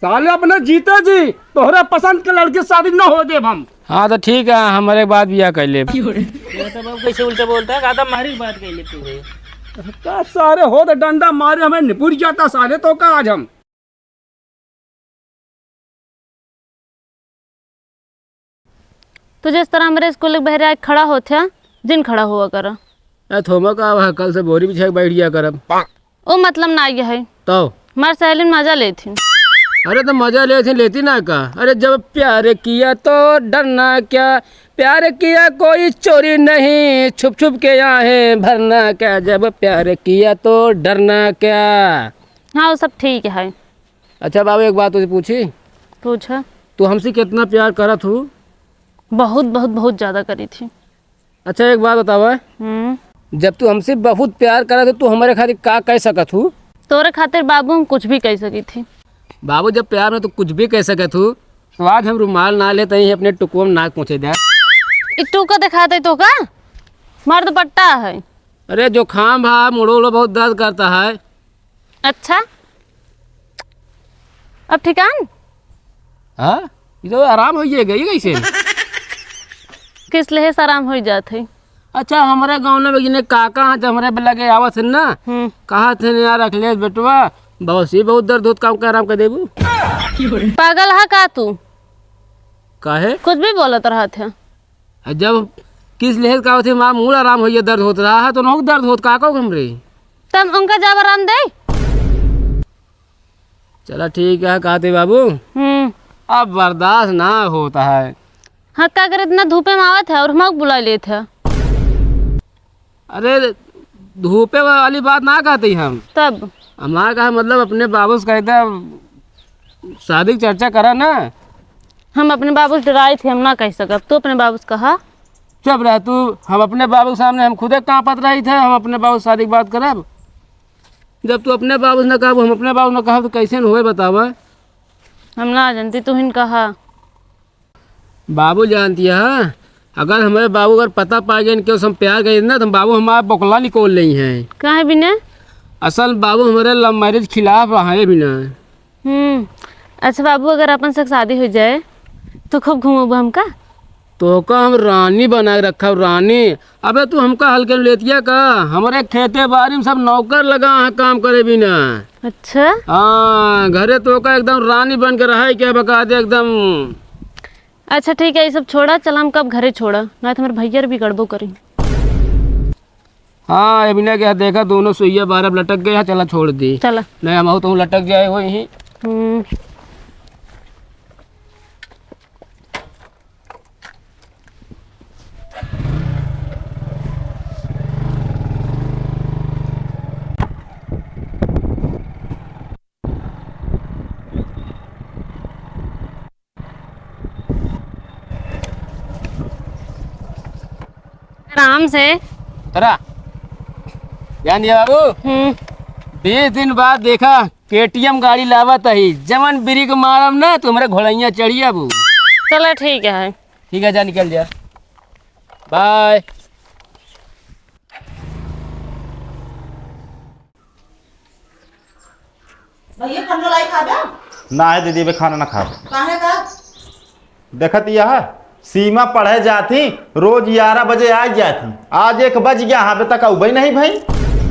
साले अपने जीते जी तोहरे पसंद के लड़के शादी न हो देब हम। हाँ तो ठीक है, हमारे बात बिया कर ले। कैसे उल्टा बोलता है, कहा हमारी बात कह लेते हुए। क्या सारे हो तो डंडा मारे हमें निपुर जाता साले तो का आज हम। तो जिस तरह मेरे स्कूल बहरे आज खड़ा होते जिन खड़ा हुआ कर थोमा का वह कल से बोरी बिछा के बैठ गया करब। वो मतलब ना ये है तो हमारे सहेली में मजा ले थी। अरे तो मजा लेती ना का। अरे जब प्यार किया तो डरना क्या, प्यार किया कोई चोरी नहीं, छुप छुप के आहें भरना क्या, जब प्यार किया तो डरना क्या। हाँ वो सब ठीक है। अच्छा बाबू एक बात तुझे पूछी, पूछा। तू हमसे कितना प्यार करत हूँ? बहुत बहुत बहुत ज्यादा करी थी। अच्छा एक बात बतावा, जब तू हमसे बहुत प्यार करत तो तू हमारे खातिर का कह सकत हूँ? तोरे खातिर बाबू हम कुछ भी कह सकी थी। बाबू जब प्यार में तो कुछ भी कह सकत हूँ, तो आज हम रुमाल ना लेते ही अपने टुकुआ में नाक पहुँचे दे। टूका दिखाते तो का मर्द पट्टा है। अरे जो खाम भा मुड़ो बहुत दर्द करता है। अच्छा अब ठिकान हाँ ये तो आराम हो जाएगा ये कैसे? किस लिए आराम हो जाते। अच्छा हमारे गाँव में जिन्हें काका जब हमारे लगे आवत है ना, कहा थे यार अखिलेश बेटवा बहुत ही बहुत दर्द होता, काम का आराम कर देबू। पागल है का तू? काहे कुछ भी बोलत रहा थे। जब किस लिहाज का होते माँ मूल आराम हो दर्द होता रहा है तो नौक दर्द होता काका हमरे। तब उनका जब आराम दे। चला ठीक है कहते बाबू, अब बर्दाश्त ना होता है। हाँ क्या करे, इतना धूपे में आवत है और हम बुला लिए थे। अरे धूपे वाली बात ना कहते हम, तब हमारा कहा मतलब अपने बाबू से कहते शादी की चर्चा करा ना। हम अपने बाबू से डराए थे, हम ना कह सकब। तू अपने बाबू से कहा। चुप रह तू, हम अपने बाबू के सामने हम खुदे कांपत रही थे, हम अपने बाबू से शादी की बात करब। जब तू अपने बाबू से न कहा हम अपने बाबू ने कहा तो कैसे न हुए बतावा। हम ना जानती, तू हिन कहा। बाबू जानती है, अगर हमारे बाबू अगर पता पा गए इनके हम प्यार करें ना तो हम बाबू हमारा बकला निकोल रही हैं। कहाँ है बिना? असल बाबू हमारे लव मैरिज खिलाफ रहे बिना। अच्छा बाबू अगर अपन से शादी हो जाए तो खूब घूमोगे हमका। तो का हम रानी बना के रखा रानी। अबे तू हमका हल्के में लेतिया का, हमारे खेते बाड़ी में सब नौकर लगा है काम करे बिना। अच्छा हाँ घरे तो का एकदम रानी बन के रहा क्या बका दे एकदम। अच्छा ठीक है, ये सब छोड़ा, चल हम कब घरे छोड़ा ना तो हमारे भैया भी गड़बो करी। हाँ अभी क्या देखा दोनों सुइया 12 लटक गया, चला छोड़ दी। चला नहीं हम तो लटक जाए वही। आराम से तरा ध्यान दिया बाबू। 20 दिन बाद देखा KTM गाड़ी लावत ही, जमन ब्रेक मारम ना तो हमारे घोड़ैया चढ़ी अबू। चलो ठीक है। ठीक है जा निकल जा, बाय। भैया खाना लाई खा बे? ना है दीदी बे खाना ना खा। काहे का? देखत यह सीमा पढ़े जाती रोज 11 बजे आ जाती, आज 1 बज गया यहाँ पे तक उबई नहीं भाई।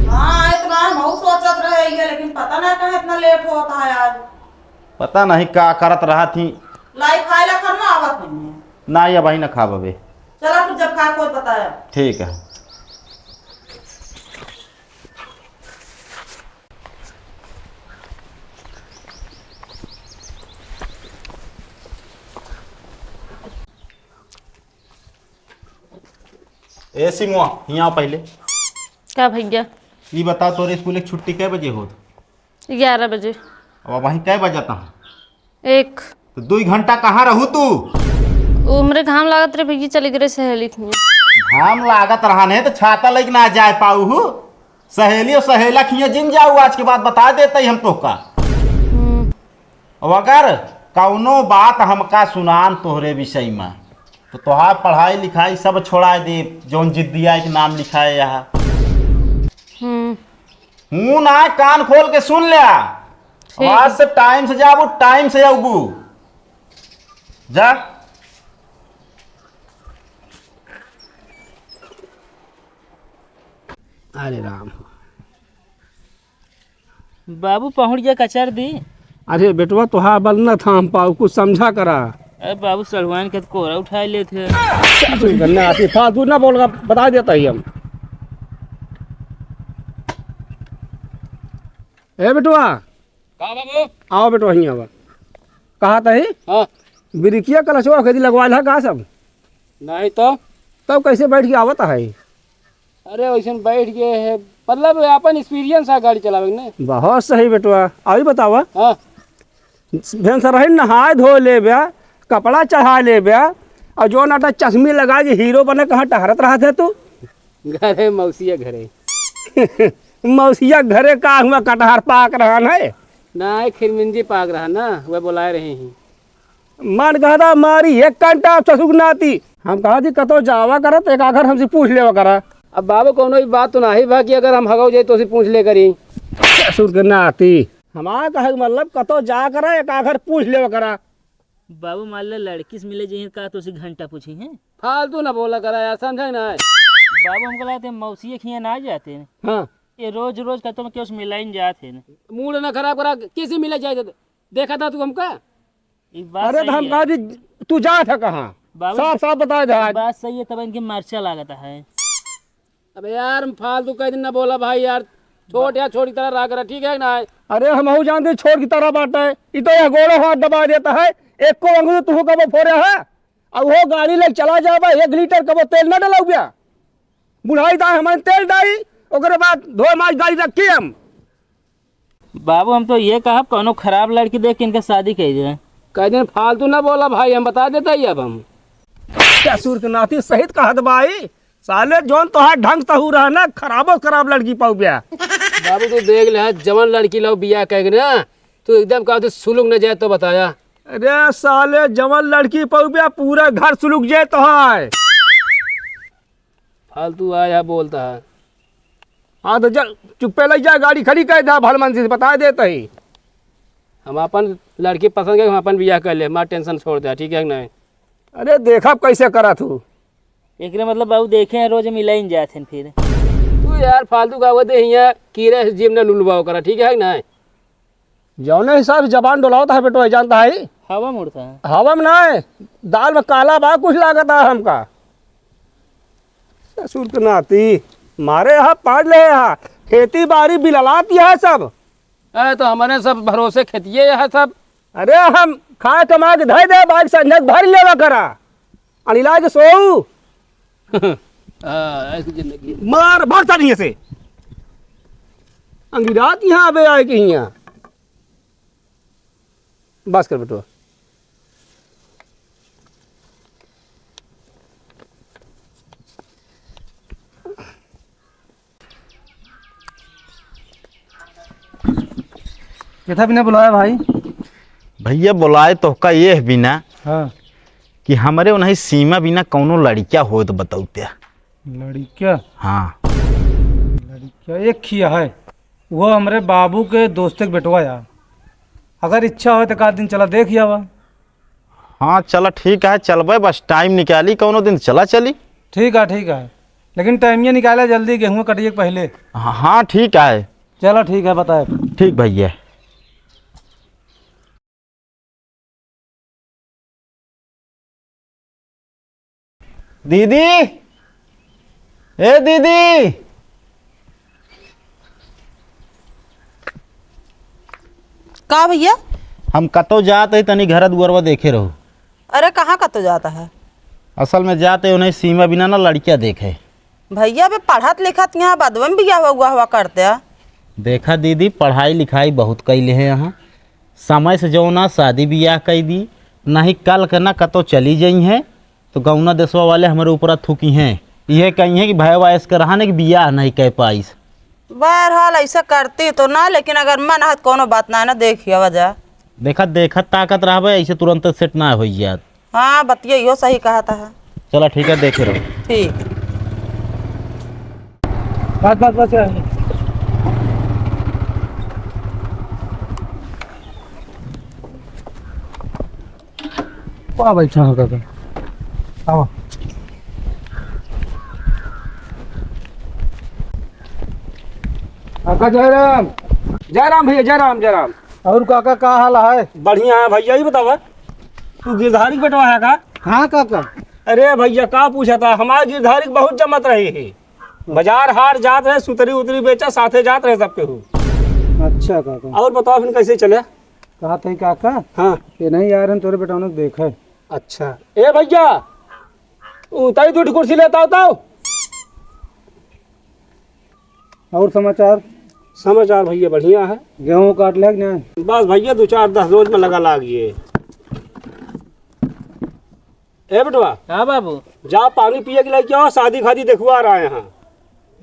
हाँ इतना हम सोचत रहे लेकिन पता नहीं कहाँ इतना लेट होता है आज। पता नहीं का करत रहा थी। लाई खाए ला खाना आवत नहीं है। ना या भाई ना खा बे। चला फिर जब खा कोई बताया। ठीक है। ए सिमुआ यहाँ पहले क्या भैया? ये बता तोरे स्कूल की छुट्टी कै बजे होत? 11 बजे। अब वहीं कै बजाता हूँ? 1। तो 2 घंटा कहाँ रहू तू? उमरे घाम लागत रे भैया, चली गए सहेली थी। घाम लागत रहा नहीं तो छाता लेके ना जा पाऊ हूँ। सहेली और सहेला खिया जिन जाऊ आज के बाद बता देते हम तो का। अगर कौनो बात हमका सुनान तोहरे विषय में तो तोहार पढ़ाई लिखाई सब छोड़ा दे, जौन जिद्दिया के नाम लिखाए यहाँ। हूँ ना कान खोल के सुन लिया। आज से टाइम से जाबू, टाइम से आऊबू जा। अरे राम। बाबू पहुंच गया कचर दी। अरे बेटवा तुहा बल न थाम पाऊ, कुछ समझा करा। अरे बाबू सड़वान के कोरा उठा लेते। क्या कुछ करने आती, फालतू ना बोलगा, बता देता ही हम। ए बेटवा, कहा बाबू? आओ बेटवा ही आवा। कहा था ही हाँ बिरिकिया कलशवा खेती लगवाल है का सब? नहीं तो तब कैसे बैठ के आवत है? अरे वैसे बैठ गए है, मतलब अपन एक्सपीरियंस है गाड़ी चलावे ने। बहुत सही बेटवा। अभी बतावा, हाँ भेन से रही नहाए धो ले ब्या, कपड़ा चढ़ा ले ब्या, और जो नाटा चश्मी लगा के हीरो बने कहाँ टहरत रहा थे तू? घरे मौसी घरे। मौसिया घरे का हुआ कटहर पाक रहा है ना, खिरमिंजी पाक रहा ना, वह बुलाए रहे हैं। मन कहता मारी एक घंटा ससुक नाती। हम कहा थी कतो जावा करत, एक आखर हमसे पूछ लेवा करा। अब बाबू कोनो भी बात तो नहीं बा कि अगर हम हगाओ जाए तो उसे पूछ ले करी। ससुर के नाती हमारा कहे का मतलब कतो जा करा, एक आखर पूछ लेवा करा। बाबू मान लो लड़की से मिले जी का तो उसे घंटा पूछी है। फालतू ना बोला करा यार, समझे ना। बाबू हमको लगते मौसी खिया ना जाते हैं, हाँ ये रोज रोज कहते हैं कि उस मिला ही जाते हैं। मूड ना खराब करा, किसी मिले जाए देखा था तू हमका? ये बात अरे तो सही हम है। कहा थी तू जा था कहाँ, बाबू साफ साफ बता दे। बात सही है, तब इनकी मर्चा लागता है। अबे यार फालतू कह दिन ना बोला भाई यार, छोट या छोटी तरह रहा करा, ठीक है ना। अरे हम जानते छोड़ की तरह बात है, ये तो यह गोड़ो हाथ दबा देता है। एक को अंगूर तू कबो फोड़े है, अब वो गाड़ी ले चला जाबा, 1 लीटर कबो तेल न डलाऊ गया, बुढ़ाई दा हमारे तेल डाई, ओकरे बाद धोए माज गाड़ी रखी हम। बाबू हम तो ये कहा कोनो खराब लड़की देख के इनका शादी कर दे। कह दिन फालतू ना बोला भाई, हम बता देता ही अब हम। क्या सूर के नाती सहित कहत भाई, साले जोन तो हाथ ढंग तहू रहा ना, खराबो खराब लड़की पाऊ गया। बाबू तू देख ले, जवान लड़की लो बिया कह ना, तू एकदम कहा सुलूक न जाए तो बताया। अरे साले जवन लड़की पाऊ गया, पूरा घर सुलुक जाए तो है। फालतू आया बोलता है। हाँ तो चल चुप्पे लग जाए, गाड़ी खड़ी कर दे, भलमन से बता देता ही। हम अपन लड़की पसंद है, हम अपन बिया कर ले, हमारा टेंशन छोड़ दे, ठीक है कि नहीं। अरे देखा कैसे करा तू। एक मतलब बाबू देखे हैं रोज मिला ही जाते हैं फिर। तू यार फालतू का दे यहाँ कीड़े से जिम न लुलवाओ करा, ठीक है कि नहीं। जौने हिसाब से जबान डोलाता है बेटो, जानता है हवा मुड़ता है। हवा में ना है, दाल में काला बा कुछ लागत है हमका। ससुर के नाती मारे यहाँ पढ़ ले, यहाँ खेती बाड़ी बिललाती है सब। अरे तो हमारे सब भरोसे खेतिए है सब। अरे हम खाए कमा के धय दे, बाइक संझक भर लेवा करा, अनिला के सोऊ ऐसी जिंदगी। मार भरता नहीं से अंगिरात यहाँ आवे आए कि यहाँ बस कर बेटो। कितना बिना बुलाया भाई? भैया बुलाए तो का ये बिना हाँ कि हमारे उन्हें सीमा बिना कौनो लड़किया हो तो बताऊत्या। लड़किया? हाँ लड़किया एक खिया है, वो हमारे बाबू के दोस्त के बेटवा यार, अगर इच्छा हो तो एक आध दिन चला देख आवा। हाँ चला ठीक है, चलबे बस टाइम निकाली कौनो दिन चला चली। ठीक है, लेकिन टाइम ये निकाला जल्दी, गेहूँ कटिए पहले। हाँ ठीक है। चलो ठीक है, बताए। ठीक भैया। दीदी, ए दीदी, का भैया? हम कतो जाते तनी घर दुआरवा देखे रहो। अरे कहाँ का तो जाता है? असल में जाते उन्हें सीमा बिना ना लड़कियां देखे। भैया बे पढ़त लिखत यहाँ बदवे में बिया हुआ करते हैं। देखा दीदी, पढ़ाई लिखाई बहुत कैले हैं यहाँ, समय से जो ना शादी ब्याह कई दी, नहीं कल के ना कतो चली जाई हैं तो गौना देशवा वाले हमारे ऊपर थूकी हैं, यह कही है कि भाई वायस कर रहा कि बियाह नहीं कह पाइस। बहरहाल ऐसा करती तो ना, लेकिन अगर मन है कोनो बात ना है ना, देखिए वजह। देखा ताकत रहा ऐसे तुरंत सेट ना हो जात। हाँ बतिया यो सही कहा था। चलो ठीक है, देखे रहो। ठीक। बस वहाँ बैठा हो काका। आओ। काका जयराम। जयराम भैया, जयराम जयराम। और काका का हाल है? बढ़िया है भैया। ही बतावा, तू गिरधारी बेटवा है का? हाँ काका। अरे भैया का पूछा था, हमारे गिरधारी बहुत जमत रही है। बाजार हाट जात रहे, सुतरी उतरी बेचा, साथे जात रहे सबके हूँ। अच्छा काका। और बताओ फिर कैसे चले? कहा थे काका? हाँ। ये नहीं यार, हम तोरे बेटा ने देखा। अच्छा ए भैया, उतारी तू कुर्सी लेता होता। और समाचार? समाचार भैया बढ़िया है। गेहूँ काट ले ना? बस भैया 2-4-10 रोज में लगा लागिए। ए बेटवा, हाँ बाबू। जा पानी पिए के लिए क्या, शादी खादी देखवा रहा है यहाँ।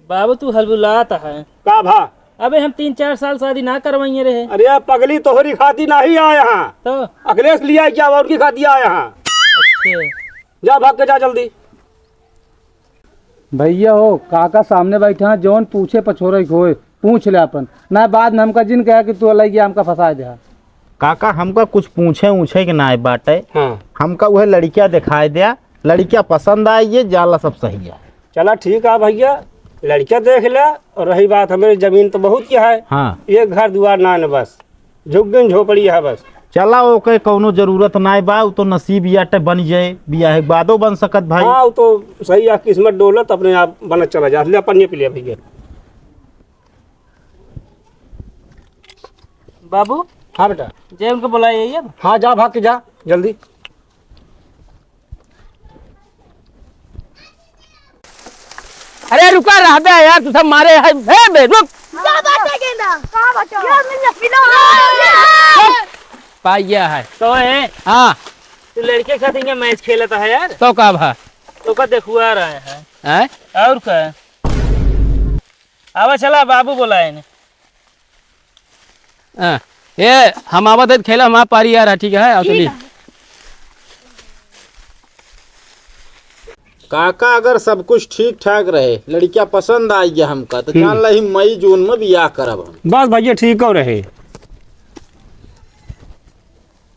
बाबू तू हलबुलाता है। का भा? अबे हम 3-4 साल शादी ना करवाइए रहे। अरे पगली तोहरी खाती नहीं आया यहाँ। तो अखिलेश लिया क्या और की खाती आया यहाँ? अच्छे। जा भाग के जा जल्दी। भैया हो काका सामने बैठा है, जौन पूछे पछोरे खोए पूछ ले अपन ना, बाद में हमका जिन कहा कि तू अलग गया हमका फंसा दे। काका हमका कुछ पूछे ऊछे के ना बाटे। हाँ हमका वह लड़कियां दिखाई दिया, लड़कियां पसंद आई, ये जाला सब सही है। चला ठीक है भैया, लड़कियां देख ले। और रही बात, हमारी जमीन तो बहुत क्या है। हाँ एक घर दुआर ना है, बस झुग्गिन झोपड़ी है बस। चला ओके, कौनो जरूरत ना बा, उ तो नसीब याटे बन जाए, बियाह के बादो बन सकत भाई। हाँ वो तो सही है, किस्मत डोलत अपने आप बनत चला जा। ले अपन ये पी लिया भैया। बाबू हाँ बेटा। जय उनको बुलाइए अब। हाँ जा भाग के जा जल्दी। अरे रुका रहा बे यार, तू सब मारे है बे, रुक। पाइया है तो है हाँ। तू लड़के के साथ इनका मैच खेलता है यार। तो का भा तो का देखुआ रहे हैं है? और का। आवा चला बाबू बुलाए ने। हाँ, ये हम आवत है खेला, हमारा पारी आ रहा, ठीक है? आओ चलिए। काका अगर सब कुछ ठीक ठाक रहे, लड़कियां पसंद आई गया हमका, तो जान लही मई जून में बियाह करब हम। बस भैया ठीक हो रहे।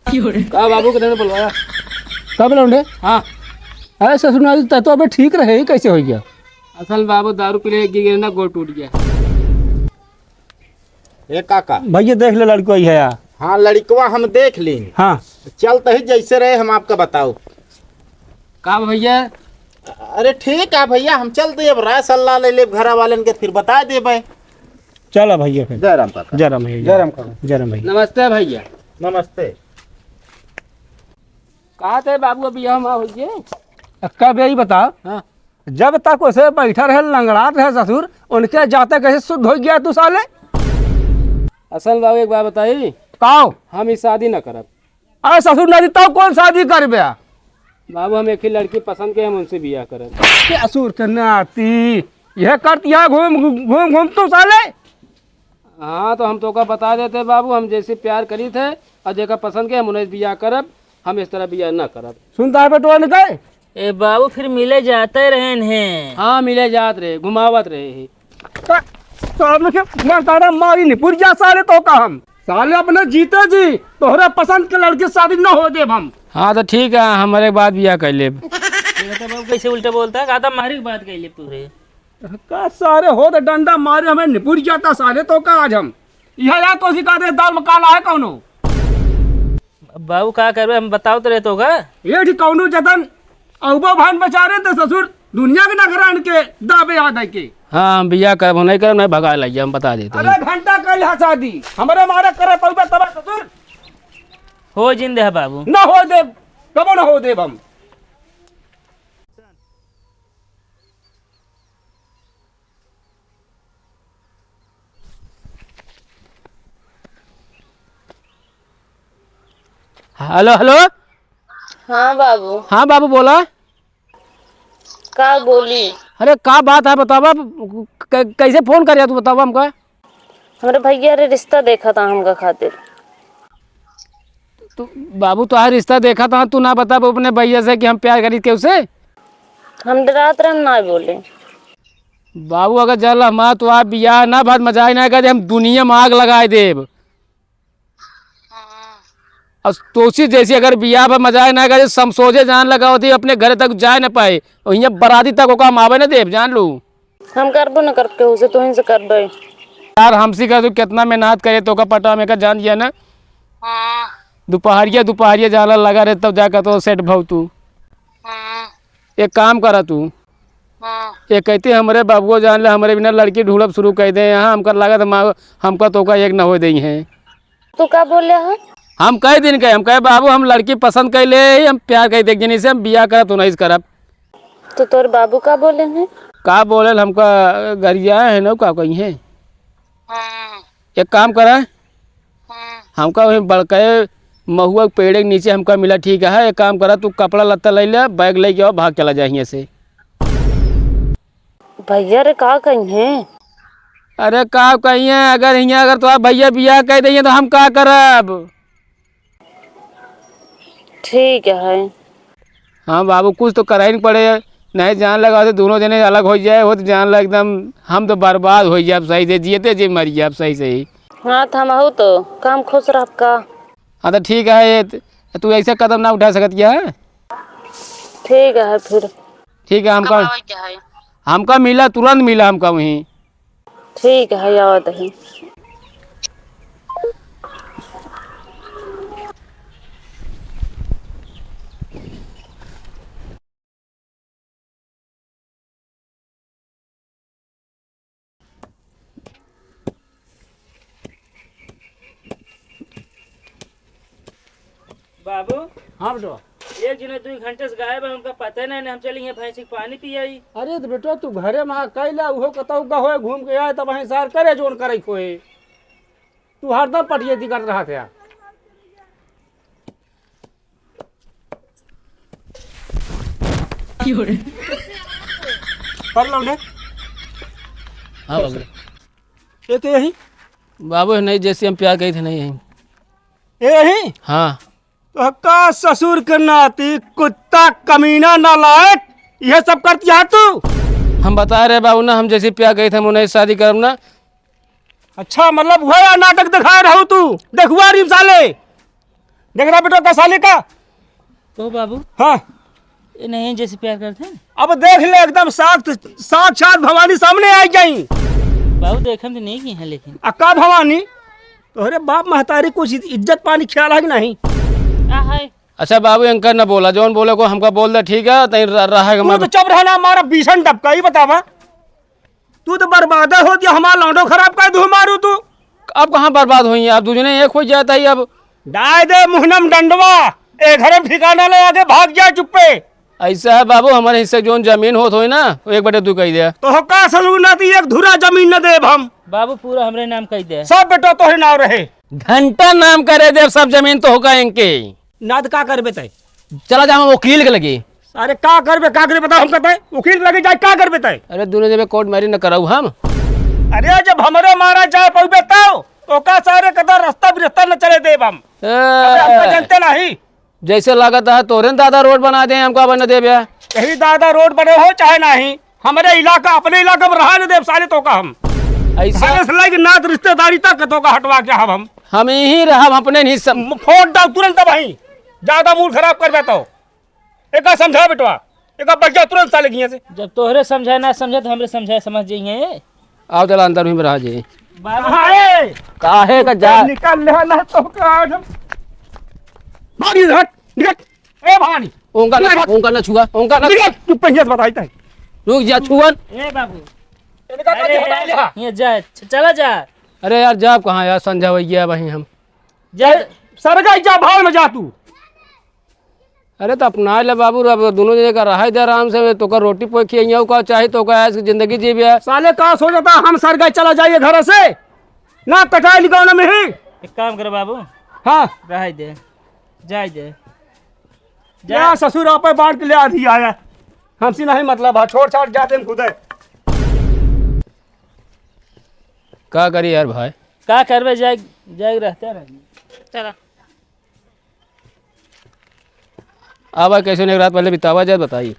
का बाबू के देने बुलवाया? कब लौंडे? हाँ। अरे ससुर तो अबे ठीक रहे, कैसे हो गया? असल बाबू दारू पी ले गिर ना, गोड़ टूट गया। ए काका, भैया देख ले लड़को ही है यार। हाँ लड़कवा हम देख ली। हाँ चलते ही जैसे रहे हम आपका बताओ। का भैया? अरे ठीक है भैया, हम चलते अब राय सलाह ले ले घरा वालन के, फिर बता दे भाई। चलो भैया फिर। जयराम काका। जयराम भैया। जयराम काका। जयराम भैया। नमस्ते भैया। नमस्ते। कहा थे बाबू अभी हम हो गए? कब यही बता। हाँ। जब तक उसे बैठा रहे लंगड़ात रहे ससुर, उनके जाते कैसे शुद्ध हो गया तू साले? असल बाबू एक बात बताई, काओ? हम इस शादी न करब। अरे ससुर नहीं तो कौन शादी कर बया? बाबू हम एक ही लड़की पसंद के, हम उनसे बियाह करब। ससुर के नाती यह करती है, घूम घूम घूम तू साले। हाँ तो हम तो का बता देते बाबू, हम जैसे प्यार करी थे और जेका पसंद के हम उन्हें बियाह करब, हम इस तरह बियाह न करब। सुनता है बेटवा ने कहे? ए बाबू फिर मिले जाते रहे हैं। हाँ मिले जात रहे, घुमावत रहे। साले के मैं तारा मारी नहीं पुर जा साले तो का हम साले अपने जीते जी तोहरे पसंद के लड़के शादी न हो देब हम। हाँ तो ठीक है, हमारे बाद बियाह कर ले। बाबू कैसे उल्टा बोलता है? कहा था मारी की बात कही ले पूरे। का सारे हो तो डंडा मारे हमें निपुर जाता साले तो का आज हम यह या तो सिखा दे दाल में काला है कौनो। बाबू क्या करबे, हम बताओ तो रहते होगा। ये ठीक कौनो जतन अउबा भान बेचारे थे ससुर दुनिया के नगरान के दाबे याद है के। हाँ हम बियाह करब, नहीं करब नहीं भगा लाइए, हम बता देते हैं। अरे घंटा कल है शादी हमारे मारे करे पउबे तब ससुर हो जिंदे है बाबू। न हो देब, कबो न हो देब हम। Hello hello. हाँ बाबू। हाँ बाबू बोला। का बोली? अरे का बात है बतावा, कैसे फोन कर तू बतावा हमका। हमारे भैया रे रिश्ता देखा था हमका खातिर। तू बाबू तो रिश्ता देखा था, तू ना बता अपने भैया से कि हम प्यार करी के उसे। हम डरात रहे ना बोले। बाबू अगर जल हमारा तो आप बियाह ना बात मजा ना कर, हम दुनिया में आग लगाए देब। और तोसी जैसी अगर बियाह पर मजा ना करे समसोजे जान लगा होती अपने घर तक जा न पाए और यहाँ बराती तक ओका मावे न देव जान लू हम करबो न करके उसे तो से करबे। यार हमसी का तू कितना मेहनत करे तो का पटा में का जान दिया ना दोपहरिया जाला लगा रहे तब जाकर तो सेट भाव तू एक काम करा तू ये कहते हमारे बाबुओ जान ले हमारे बिना लड़की ढूंढब शुरू कर दे यहाँ हमका लगा था हमका तो का एक न हो दई है। तू का बोल रहा है? हम कई दिन कहे हम कहे बाबू हम लड़की पसंद कर ले हम प्यार कर देख जनी से हम बियाह करब तो नहीं करब। तो तोर बाबू का बोले हैं? का बोले हमका गरिया है ना का कहीं है एक काम करा हमका वही बड़के महुआ के पेड़ के नीचे हमका मिला ठीक है। एक काम करा तू कपड़ा लत्ता ले ले बैग लेके आओ भाग चला जाए यहाँ से। भैया रे का कहीं है? अरे का कहीं है अगर यहाँ अगर तो भैया बियाह कह दिए तो हम का करब। ठीक है। हाँ बाबू कुछ तो करा ही नहीं पड़े नहीं जान लगा तो दोनों जने अलग हो जाए हो तो जान लगा एकदम हम तो बर्बाद हो जाए सही से जियते जी मर जाए सही से ही। हाँ तो हम हो तो काम खुश रह का। हाँ तो ठीक है तू ऐसा कदम ना उठा सकती है। ठीक है फिर। ठीक है हमका मिला तुरंत मिला हमका वहीं। ठीक है याद है। बाबू हाँ बेटा। एक दिन 2 घंटे से गायब है हमका पता ही नहीं हम चली हैं भैंसी के पानी पियाई। अरे तो बेटा तू घरे में कैला उहो कतौ का होए घूम के आए तब वहीं सार करे जोन करे खोए तू हरदम पटिए दी कर रहा था। कर लो ने हाँ बाबू ये तो यही बाबू नहीं जैसे हम प्यार कही थे नहीं यहीं। यही हाँ तो का ससुर के नाती कुत्ता कमीना नालायक यह सब करती है तू। हम बता रहे बाबू ना हम जैसे प्यार कही थे हम उन्हें शादी करब ना। अच्छा मतलब वह नाटक दिखा रहा तू देखुआ रीम साले देख रहा बेटा का साले का। तो बाबू हाँ ये नहीं जैसे प्यार करते हैं अब देख ले एकदम साक्षात भवानी सामने आई गई। बाबू देखम तो नहीं की है लेकिन अक्का भवानी तोहरे बाप महतारी कुछ इज्जत पानी ख्याल है कि नहीं। है अच्छा बाबू अंकर न बोला जौन बोले को हमका बोल दे ठीक है तई रहा तू तो चुप रहना हमारा भीषण टपका ही बतावा तू तो बर्बाद हो दिया हमारा लौंडो खराब कर दू मारू तू। अब कहाँ बर्बाद हुई आप दूसरे एक हो जाता ही अब डाय दे मुहनम डंडवा ए घर में ठिकाना ले आके भाग जा चुप्पे। ऐसा है बाबू हमारे हिस्से जोन जमीन होत हो ना 1/2 कही दे तो हो का सलू ना ती एक धुरा जमीन न देब हम बाबू पूरा हमरे नाम कह दे। सब बेटा तोहरे नाव रहे घंटा नाम करे दे सब जमीन तो होगा इनके नाद का करबे तय चला जा हम वकील के लगे। अरे का करबे बता हम कहते वकील लगे जाए का करबे तय। अरे दोनों जब कोर्ट मैरी न कराऊ हम। अरे जब हमरे मारा जाए पहुंचे तो का सारे कदर रास्ता भी रास्ता न चले देब हम हमका जानते नहीं। जैसे लागत है तोरे दादा रोड बना दे हमको बना दे भैया यही दादा रोड बने हो चाहे नहीं हमारे इलाका अपने इलाका में रहा न देव साले तो का हम ऐसा लगे नात रिश्तेदारी तक तो का हटवा के हम ही रहा हम अपने नहीं सब फोड़ दाओ तुरंत वहीं ज्यादा मूड खराब कर बेटा एक समझा बेटवा एक बच्चा तुरंत साले की से। जब तोहरे समझाए ना समझे तो हमरे समझाए समझ जाइए। आओ चला अंदर में रहा जी बाबू काहे का जा निकल ले ना तो का भागी हट निकल ए भानी उनका ना छुआ उनका ना निकल तू पहिया से बताई तय रुक जा छुअन। ए बाबू इनका तो हटा ले ये जा चला जा अरे यार जा कहाँ यार संझा हो गया वहीं हम जा सरगाई जा भाव में जा तू। अरे तो अपना ले बाबू अब दोनों जने का रहा दे आराम से तो का रोटी पोई खिया का चाहे तो का ऐसी जिंदगी जी भी है साले का सो जाता हम सरगाई चला जाइए घर से ना कटाई लिखा में ही। एक काम कर बाबू हाँ रह दे जाए दे जा ससुर आप बांट के ले आधी आया हमसे नहीं मतलब है छोड़ छाड़ जाते हम खुद है। का करी यार भाई का करबे जाए जाए रहते रह चला अब कैसे एक रात पहले बितावा जाए बताइए।